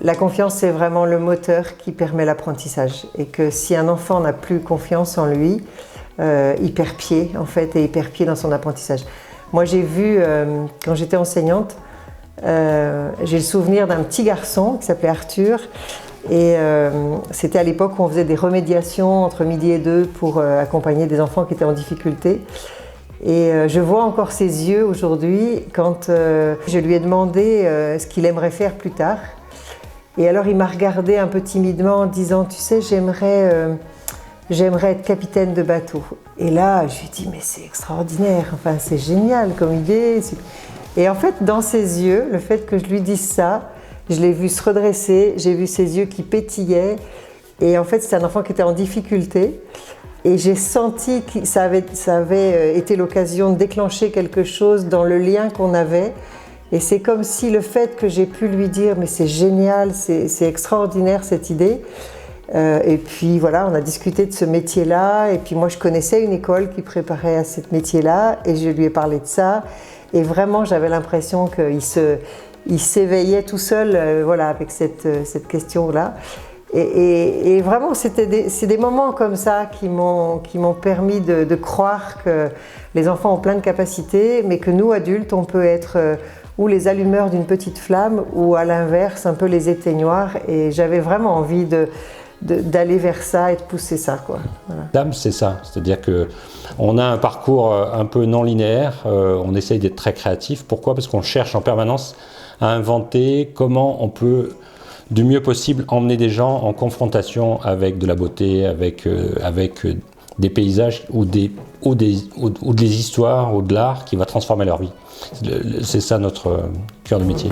La confiance, c'est vraiment le moteur qui permet l'apprentissage. Et que si un enfant n'a plus confiance en lui, il perd pied, en fait, et il perd pied dans son apprentissage. Moi, j'ai vu, quand j'étais enseignante, j'ai le souvenir d'un petit garçon qui s'appelait Arthur. Et c'était à l'époque où on faisait des remédiations entre midi et 2 pour accompagner des enfants qui étaient en difficulté. Et je vois encore ses yeux aujourd'hui quand je lui ai demandé ce qu'il aimerait faire plus tard. Et alors il m'a regardé un peu timidement en disant « Tu sais, j'aimerais être capitaine de bateau ». Et là, je lui ai dit « Mais c'est extraordinaire, enfin, c'est génial comme idée ». Et en fait, dans ses yeux, le fait que je lui dise ça, je l'ai vu se redresser, j'ai vu ses yeux qui pétillaient. Et en fait, c'est un enfant qui était en difficulté. Et j'ai senti que ça avait été l'occasion de déclencher quelque chose dans le lien qu'on avait. Et c'est comme si le fait que j'ai pu lui dire « mais c'est génial, c'est extraordinaire cette idée ». Et puis voilà, on a discuté de ce métier-là. Et puis moi, je connaissais une école qui préparait à ce métier-là. Et je lui ai parlé de ça. Et vraiment, j'avais l'impression qu'il s'éveillait tout seul voilà, avec cette question-là. Et vraiment, c'est des moments comme ça qui m'ont permis de croire que les enfants ont plein de capacités, mais que nous, adultes, on peut être ou les allumeurs d'une petite flamme, ou à l'inverse, un peu les éteignoirs. Et j'avais vraiment envie d'aller vers ça et de pousser ça, quoi. Voilà. Dame, c'est ça. C'est-à-dire qu'on a un parcours un peu non linéaire, on essaye d'être très créatif. Pourquoi ? Parce qu'on cherche en permanence à inventer comment on peut du mieux possible emmener des gens en confrontation avec de la beauté, avec des paysages ou des histoires ou de l'art qui va transformer leur vie. C'est ça notre cœur de métier.